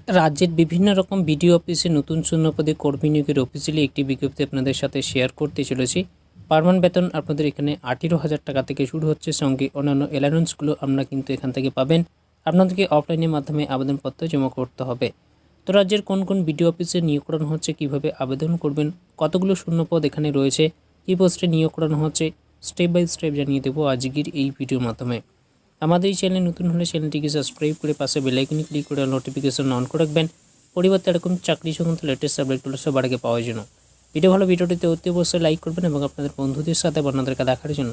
রাজ্যের বিভিন্ন রকম বিডিও অফিসে নতুন শূন্যপদে কর্মী নিয়োগের অফিসিয়ালি একটি বিজ্ঞপ্তি আপনাদের সাথে শেয়ার করতে চলেছি। পার্মানেন্ট বেতন আপনাদের এখানে 18,000 টাকা থেকে শুরু হচ্ছে, সঙ্গে অন্যান্য অ্যালাউন্সগুলো আপনারা কিন্তু এখান থেকে পাবেন। আপনাদেরকে অফলাইনের মাধ্যমে আবেদনপত্র জমা করতে হবে। তো রাজ্যের কোন কোন বিডিও অফিসে নিয়োগ করানো হচ্ছে, কিভাবে আবেদন করবেন, কতগুলো শূন্যপদ এখানে রয়েছে, কী পোস্টে নিয়োগ করানো হচ্ছে, স্টেপ বাই স্টেপ জানিয়ে দেবো আজকের এই ভিডিওর মাধ্যমে। আমাদের এই চ্যানেলে নতুন হলে চ্যানেলটিকে সাবস্ক্রাইব করে পাশে বেল আইকনে ক্লিক করে নোটিফিকেশন অন করে রাখবেন, পরিবর্তে এরকম চাকরি সংক্রান্ত লেটেস্ট আপডেটগুলো সবার আগে পাওয়ার জন্য। ভিডিওটিতে অতি অবশ্যই লাইক করবেন এবং আপনাদের বন্ধুদের সাথে আপনাদেরকে দেখার জন্য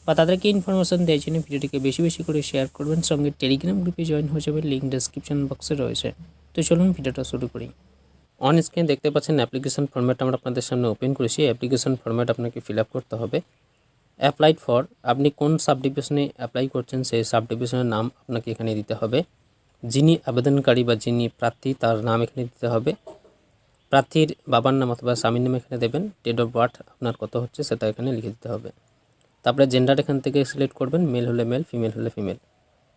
বা তাদেরকে ইনফরমেশন দেওয়ার জন্য ভিডিওটিকে বেশি বেশি করে শেয়ার করবেন। সঙ্গে টেলিগ্রাম গ্রুপে জয়েন হয়ে যাবে, লিঙ্ক ডেসক্রিপশন বক্সে রয়েছে। তো চলুন ভিডিওটা শুরু করি। অন স্ক্রিন দেখতে পাচ্ছেন অ্যাপ্লিকেশন ফরম্যাট আমরা আপনাদের সামনে ওপেন করেছি। অ্যাপ্লিকেশন ফরম্যাট আপনাকে ফিল আপ করতে হবে। অ্যাপ্লাইড ফর, আপনি কোন সাব ডিভিশনে অ্যাপ্লাই করছেন সেই সাব ডিভিশনের নাম আপনাকে এখানে দিতে হবে। যিনি আবেদনকারী বা যিনি প্রার্থী তার নাম এখানে দিতে হবে। প্রার্থীর বাবার নাম অথবা স্বামীর নাম এখানে দেবেন। ডেট অফ বার্থ আপনার কত হচ্ছে সেটা এখানে লিখে দিতে হবে। তারপরে জেন্ডার এখান থেকে সিলেক্ট করবেন, মেল হলে মেল, ফিমেল হলে ফিমেল।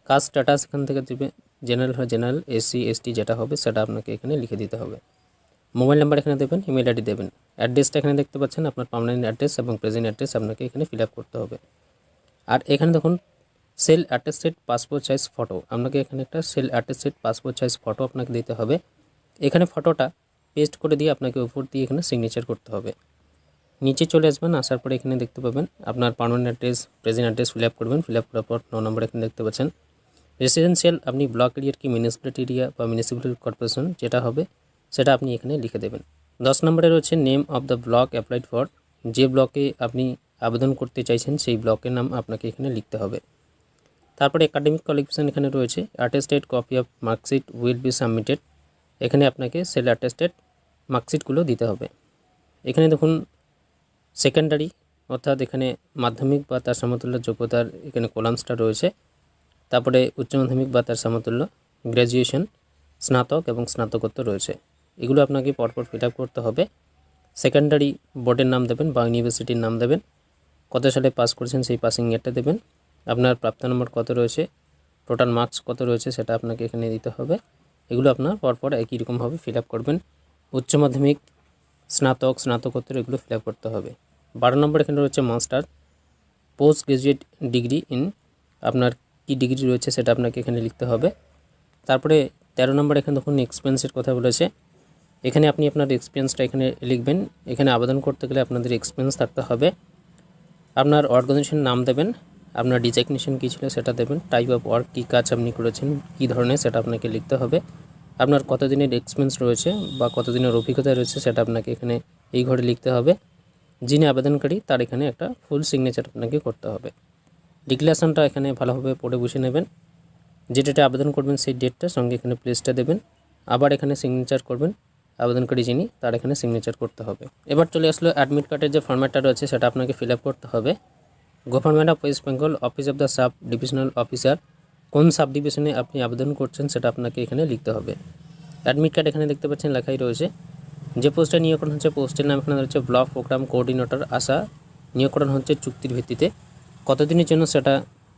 কাস্ট স্ট্যাটাস এখান থেকে দেবে, জেনারেল হলে জেনারেল, এসসি এসটি যেটা হবে সেটা আপনাকে এখানে লিখে দিতে হবে। মোবাইল নাম্বার এখানে দেবেন, ইমেল আইডি দেবেন। অ্যাড্রেসটা এখানে দেখতে পাচ্ছেন আপনার পার্মানেন্ট অ্যাড্রেস এবং প্রেজেন্ট অ্যাড্রেস আপনাকে এখানে ফিল আপ করতে হবে। আর এখানে দেখুন self attested passport size photo, আপনাকে এখানে একটা self attested passport size photo আপনাকে দিতে হবে। এখানে ফটোটা পেস্ট করে দিয়ে আপনাকে উপর দিয়ে এখানে সিগনেচার করতে হবে। নিচে চলে আসবেন, আসার পরে এখানে দেখতে পাবেন আপনার permanent address, present address fill up করবেন। ফিল আপ করার পর 9 নম্বর এখানে দেখতে পাচ্ছেন রেসিডেন্সিয়াল, আপনি ব্লক এরিয়ার কি মিউনিসিপ্যালিটি এরিয়া বা মিউনিসিপ্যালিটি কর্পোরেশন যেটা হবে সেটা আপনি এখানে লিখে দেবেন। 10 নম্বরে রয়েছে name of the block applied for, যে ব্লকে আপনি আবেদন করতে চাইছেন সেই ব্লকের নাম আপনাকে এখানে লিখতে হবে। তারপরে একাডেমিক কোয়ালিফিকেশন এখানে রয়েছে। Attested copy of marksheet will be submitted, এখানে আপনাকে সেল অ্যাটেস্টেড মার্কশিটগুলো দিতে হবে। এখানে দেখুন সেকেন্ডারি অর্থাৎ এখানে মাধ্যমিক বা তার সমতুল্য যোগ্যতার এখানে কলামসটা রয়েছে। তারপরে উচ্চ মাধ্যমিক বা তার সমতুল্য, গ্র্যাজুয়েশন, স্নাতক এবং স্নাতকোত্তর রয়েছে। এগুলো আপনাকে পরপর ফিল আপ করতে হবে। সেকেন্ডারি বোর্ডের নাম দেবেন বা ইউনিভার্সিটির নাম দেবেন, কত সালে পাস করেছেন সেই পাসিং ইয়ারটা দেবেন, আপনার প্রাপ্ত নম্বর কত রয়েছে, টোটাল মার্কস কত রয়েছে সেটা আপনাকে এখানে দিতে হবে। এগুলো আপনার পরপর একই রকমভাবে ফিল আপ করবেন। উচ্চ মাধ্যমিক, স্নাতক, স্নাতকোত্তর এগুলো ফিল আপ করতে হবে। 12 নম্বর এখানে রয়েছে master, post graduate degree in, আপনার কী ডিগ্রি রয়েছে সেটা আপনাকে এখানে লিখতে হবে। তারপরে 13 নম্বর এখানে দেখুন এক্সপেন্সের কথা বলেছে, এখানে আপনি আপনার এক্সপেন্সটা এখানে লিখবেন। এখানে আবেদন করতে গেলে আপনাদের এক্সপেন্স থাকতে হবে। আপনার অর্গানাইজেশনের নাম দেবেন, আপনার ডিজিগনেশন কী ছিল সেটা দেবেন, টাইপ অফ ওয়ার্ক কী কাজ আপনি করেছেন, কী ধরনের সেটা আপনাকে লিখতে হবে। আপনার কতদিনের এক্সপেন্স রয়েছে বা কতদিনের অভিজ্ঞতা রয়েছে সেটা আপনাকে এখানে এই ঘরে লিখতে হবে। যিনি আবেদনকারী তার এখানে একটা ফুল সিগনেচার আপনাকে করতে হবে। ডিক্লারেশনটা এখানে ভালোভাবে পড়ে বসে নেবেন। যে ডেটে আবেদন করবেন সেই ডেটটা সঙ্গে এখানে প্লেসটা দেবেন। আবার এখানে সিগনেচার করবেন, আবেদনকারী যিনি তার এখানে সিগনেচার করতে হবে। এবার চলে আসলো অ্যাডমিট কার্ডের যে ফরম্যাটটা রয়েছে সেটা আপনাকে ফিল আপ করতে হবে। Government of West Bengal, office of the sub divisional officer, কোন সাব ডিভিশনে আপনি আবেদন করছেন সেটা আপনাকে এখানে লিখতে হবে। অ্যাডমিট কার্ড এখানে দেখতে পাচ্ছেন লেখাই রয়েছে। যে পোস্টে নিয়োগকরণ হচ্ছে পোস্টের নাম এখানে রয়েছে ব্লক প্রোগ্রাম কোঅর্ডিনেটর আশা, নিয়োগকরণ হচ্ছে চুক্তির ভিত্তিতে। কতদিনের জন্য সেটা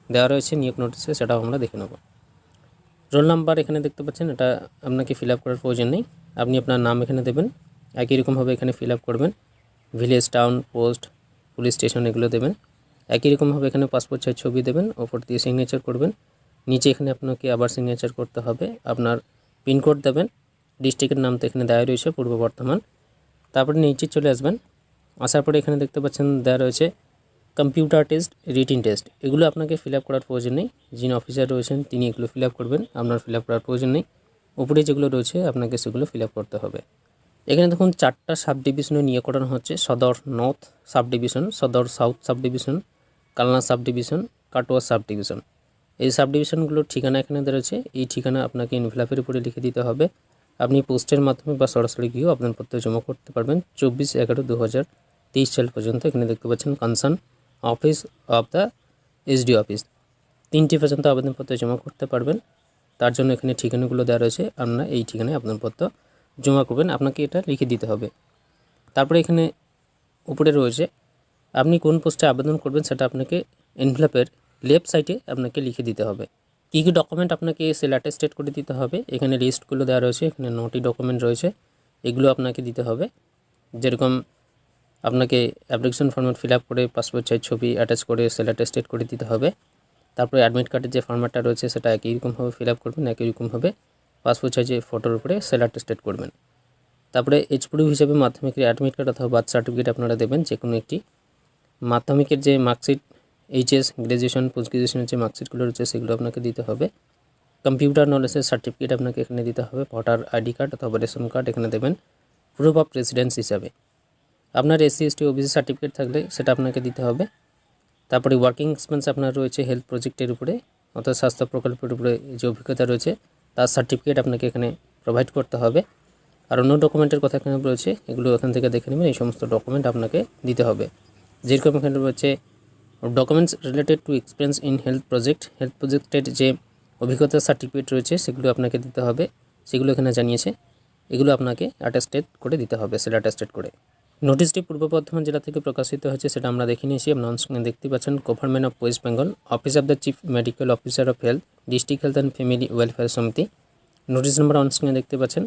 দেওয়া রয়েছে নিয়োগ নোটিশে সেটাও আমরা দেখে নেব। রোল নাম্বার এখানে দেখতে পাচ্ছেন, এটা আপনাকে ফিল আপ করার প্রয়োজন নেই, আপনি আপনার নাম এখানে দেবেন। একই রকমভাবে এখানে ফিল আপ করবেন। Village, town, post, police station এগুলো দেবেন। একই রকমভাবে এখানে পাসপোর্ট সাইজ ছবি দেবেন, ওপর দিয়ে সিগনেচার করবেন। নিচে এখানে আপনাকে আবার সিগনেচার করতে হবে। আপনার পিনকোড দেবেন, ডিস্ট্রিক্টের নাম তো এখানে দেওয়া রয়েছে পূর্ব বর্ধমান। তারপরে নিচে চলে আসবেন, আসার পরে এখানে দেখতে পাচ্ছেন দেওয়া রয়েছে কম্পিউটার টেস্ট, রিটিন টেস্ট, এগুলো আপনাকে ফিল আপ করার প্রয়োজন নেই। যিনি অফিসার রয়েছেন তিনি এগুলো ফিল আপ করবেন, আপনার ফিল আপ করার প্রয়োজন নেই। উপরে যেগুলো রয়েছে আপনাকে সেগুলো ফিল আপ করতে হবে। এখানে দেখুন 4টা সাব ডিভিশনে নিয়োগ করানো হচ্ছে। সদর নর্থ সাব ডিভিশন, সদর south sub division, Kalna sub division, Katwa sub division. এই সাব ডিভিশনগুলোর ঠিকানা এখানে রয়েছে। এই ঠিকানা আপনাকে এনভেলপের উপরে লিখে দিতে হবে। আপনি পোস্টের মাধ্যমে বা সরাসরি গিয়েও আবেদনপত্র জমা করতে পারবেন। 24/11/2023 সাল পর্যন্ত এখানে দেখতে পাচ্ছেন concern office of the SD office, 3টি পর্যন্ত আবেদনপত্র জমা করতে পারবেন। তার জন্য এখানে ঠিকানাগুলো দেওয়া রয়েছে, আপনারা এই ঠিকানায় আবেদনপত্র জমা করবেন, আপনাকে এটা লিখে দিতে হবে। তারপরে এখানে উপরে রয়েছে আপনি কোন পোস্টে আবেদন করবেন সেটা আপনাকে এনভেলপের লেফট সাইডে আপনাকে লিখে দিতে হবে। কী কী ডকুমেন্ট আপনাকে সেল অ্যাটেস্টেড করে দিতে হবে এখানে লিস্টগুলো দেওয়া রয়েছে। এখানে 9টি ডকুমেন্ট রয়েছে, এগুলো আপনাকে দিতে হবে। যেরকম আপনাকে অ্যাপ্লিকেশন ফর্ম্যাট ফিল আপ করে পাসপোর্ট সাইজ ছবি অ্যাটাচ করে সেল অ্যাটেস্টেড করে দিতে হবে। তারপরে অ্যাডমিট কার্ডের যে ফর্ম্যাটটা রয়েছে সেটা একই রকমভাবে ফিল আপ করবেন, একই রকমভাবে পাসপোর্ট সাইজে ফটোর উপরে সেল অ্যাটেস্টেড করবেন। তারপরে এজ প্রুফ হিসেবে মাধ্যমিকের অ্যাডমিট কার্ড অথবা বার্থ সার্টিফিকেট আপনারা দেবেন, যে কোনো একটি। মাধ্যমিকের যে মার্কশিট, এইচএস, গ্র্যাজুয়েশন, পোস্ট গ্র্যাজুয়েশনের যে মার্কশিটগুলো রয়েছে সেগুলো আপনাকে দিতে হবে। কম্পিউটার নলেজের সার্টিফিকেট আপনাকে এখানে দিতে হবে। ভোটার আইডি কার্ড অথবা রেশন কার্ড এখানে দেবেন প্রুফ অফ রেসিডেন্স হিসাবে। আপনার এসসি এসটি ওবিসি সার্টিফিকেট থাকলে সেটা আপনাকে দিতে হবে। তারপরে ওয়ার্কিং এক্সপেন্স আপনার রয়েছে হেলথ প্রজেক্টের উপরে অর্থাৎ স্বাস্থ্য প্রকল্পের উপরে যে অভিজ্ঞতা রয়েছে তার সার্টিফিকেট আপনাকে এখানে প্রোভাইড করতে হবে। আর অন্য ডকুমেন্টের কথা এখানে রয়েছে, এগুলো এখান থেকে দেখে নেবেন। এই সমস্ত ডকুমেন্ট আপনাকে দিতে হবে। যেরকম এখানে রয়েছে documents related to experience in health প্রজেক্টের যে অভিজ্ঞতার সার্টিফিকেট রয়েছে সেগুলো আপনাকে দিতে হবে, সেগুলো এখানে জানিয়েছে। এগুলো আপনাকে অ্যাটেস্টেড করে দিতে হবে, সেটা অ্যাটেস্টেড করে। নোটিশটি পূর্ব বর্ধমান জেলা থেকে প্রকাশিত হয়েছে, সেটা আমরা দেখে নিয়েছি। আপনার অনস্ক্রিনে দেখতে পাচ্ছেন government of West Bengal, office of the chief medical officer of health, district health and family welfare সমিতি। নোটিশ নাম্বার অনস্ক্রিনে দেখতে পাচ্ছেন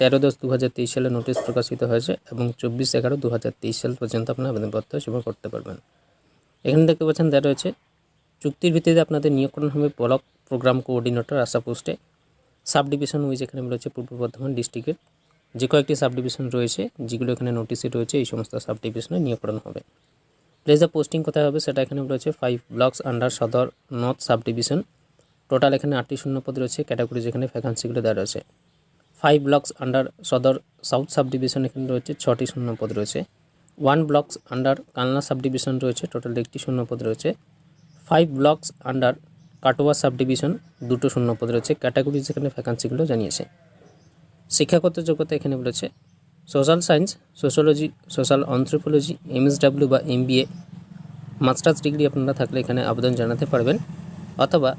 13/10/2023 সালে নোটিশ প্রকাশিত হয়েছে এবং 24/11/2023 সাল পর্যন্ত আপনার আবেদনপত্র জমা করতে পারবেন। এখানে দেখতে পাচ্ছেন দেওয়া রয়েছে চুক্তির ভিত্তিতে আপনাদের নিয়োগকরণ হবে ব্লক প্রোগ্রাম কোঅর্ডিনেটর আশা পোস্টে। সাব ডিভিশন উইজ এখানে রয়েছে পূর্ব বর্ধমান ডিস্ট্রিক্টের যে কয়েকটি সাব ডিভিশন রয়েছে যেগুলো এখানে নোটিশে রয়েছে, এই সমস্ত সাব ডিভিশনে নিয়োগকরণ হবে। প্লেস অফ পোস্টিং কোথায় হবে সেটা এখানে রয়েছে 5 ব্লকস আন্ডার সদর নর্থ সাব ডিভিশন। টোটাল এখানে 8টি শূন্যপদ রয়েছে, ক্যাটাগরি যেখানে ভ্যাকান্সিগুলো দেওয়া রয়েছে। 5 blocks under Sadar south sub division এখানে রয়েছে 6টি শূন্যপদ রয়েছে। 1 blocks under Kalna sub division রয়েছে, টোটাল 1টি শূন্যপদ রয়েছে। 5 blocks under Katwa sub division 2টো শূন্যপদ রয়েছে, ক্যাটাগরি যেখানে ভ্যাকান্সিগুলো জানিয়েছে। শিক্ষাগত যোগ্যতা এখানে বলেছে social science, sociology, social anthropology, MSW বা এমবিএ মাস্টার্স ডিগ্রি আপনারা থাকলে এখানে আবেদন জানাতে পারবেন, অথবা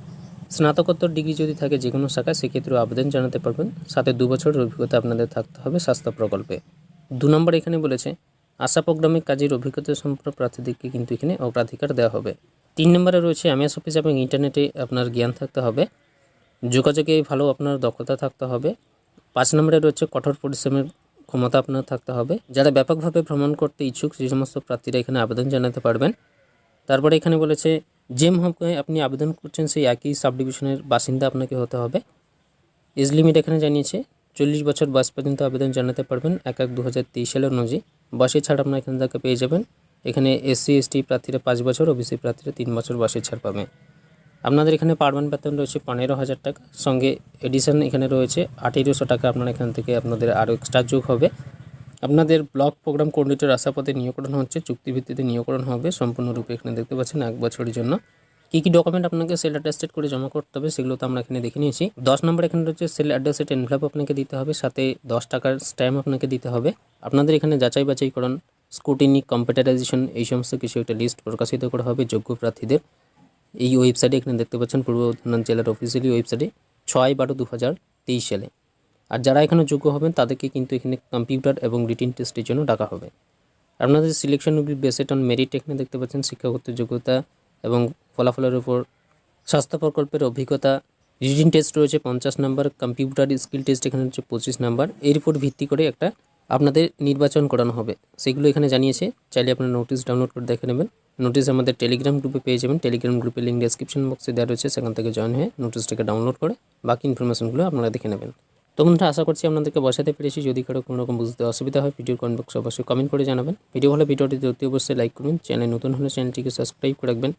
স্নাতকোত্তর ডিগ্রি যদি থাকে যে কোনো শাখায় সেক্ষেত্রেও আবেদন জানাতে পারবেন। সাথে 2 বছরের অভিজ্ঞতা আপনাদের থাকতে হবে স্বাস্থ্য প্রকল্পে। 2 নম্বর এখানে বলেছে আশা প্রোগ্রামে কাজের অভিজ্ঞতা সম্পন্ন প্রার্থীদেরকে কিন্তু এখানে অগ্রাধিকার দেওয়া হবে। 3 নম্বরে রয়েছে এমএস অফিস এবং ইন্টারনেটে আপনার জ্ঞান থাকতে হবে, যোগাযোগে ভালো আপনার দক্ষতা থাকতে হবে। 5 নম্বরে রয়েছে কঠোর পরিশ্রমের ক্ষমতা আপনার থাকতে হবে। যারা ব্যাপকভাবে ভ্রমণ করতে ইচ্ছুক সেই সমস্ত প্রার্থীরা এখানে আবেদন জানাতে পারবেন। তারপরে এখানে বলেছে জেম হোমকে আপনি আবেদন করছেন সেই একই সাব ডিভিশনের বাসিন্দা আপনাকে হতে হবে। এজ লিমিট এখানে জানিয়েছে 40 বছর বয়স পর্যন্ত আবেদন জানাতে পারবেন 1/1/2023 সালের অনুযায়ী। বয়সে ছাড় আপনার এখান থেকে পেয়ে যাবেন। এখানে এসসি এসটি প্রার্থীরা 5 বছর, ওবিসি প্রার্থীরা 3 বছর বয়সে ছাড় পাবে। আপনাদের এখানে পার্মানেন্ট বেতন রয়েছে 15,000 টাকা, সঙ্গে এডিশন এখানে রয়েছে 1800 টাকা। আপনার এখান থেকে আপনাদের আরও এক্সট্রা যোগ হবে। আপনাদের ব্লক প্রোগ্রাম কোঅর্ডিনেটর আশা পদে নিয়োগকরণ হচ্ছে, চুক্তিভিত্তিতে নিয়োগকরণ হবে সম্পূর্ণরূপে। এখানে দেখতে পাচ্ছেন 1 বছরের জন্য। কী কী ডকুমেন্ট আপনাকে সেল অ্যাটেস্টেড করে জমা করতে হবে সেগুলো তো আমরা এখানে দেখে নিয়েছি। 10 নম্বর এখানে রয়েছে সেল অ্যাড্রেসেড এনভেলপ আপনাকে দিতে হবে, সাথে 10 টাকার স্ট্যাম্প আপনাকে দিতে হবে। আপনাদের এখানে যাচাই বাছাইকরণ, স্ক্রুটিনি, কম্পিউটারাইজেশন এই সমস্ত কিছু একটা লিস্ট প্রকাশিত করা হবে যোগ্য প্রার্থীদের। এই ওয়েবসাইটে এখানে দেখতে পাচ্ছেন পূর্ব বর্ধমান জেলার অফিসিয়ালি ওয়েবসাইটে 6/12/2023 সালে। আর যারা এখানে যোগ্য হবেন তাদেরকে কিন্তু এখানে কম্পিউটার এবং রিটিন টেস্টের জন্য ডাকা হবে। আপনাদের selection will be based on merit এখানে দেখতে পাচ্ছেন শিক্ষাগত যোগ্যতা এবং ফলাফলের উপর স্বাস্থ্য প্রকল্পের অভিজ্ঞতা। রিটিন টেস্ট রয়েছে 50 নম্বর, কম্পিউটার স্কিল টেস্ট এখানে হচ্ছে 25 নম্বর। এর উপর ভিত্তি করে একটা আপনাদের নির্বাচন করানো হবে, সেগুলো এখানে জানিয়েছে। চাইলে আপনারা নোটিশ ডাউনলোড করে দেখে নেবেন। নোটিশ আমাদের টেলিগ্রাম গ্রুপে পেয়ে যাবেন, টেলিগ্রাম গ্রুপের লিঙ্ক ডেসক্রিপশন বক্সে দেওয়া রয়েছে, সেখান থেকে জয়েন হয়ে নোটিশটাকে ডাউনলোড করে বাকি ইনফরমেশনগুলো আপনারা দেখে নেবেন। তো বন্ধুরা আশা করছি আপনাদেরকে বোঝাতে পেরেছি। যদি কারো কোনো রকম বুঝতে অসুবিধা হয় ভিডিওর কমেন্ট বক্সে অবশ্যই কমেন্ট করে জানাবেন। ভিডিও ভালো ভিডিওটি অতি অবশ্যই লাইক করবেন। চ্যানেল নতুন হলে চ্যানেলটিকে সাবস্ক্রাইব করে রাখবেন।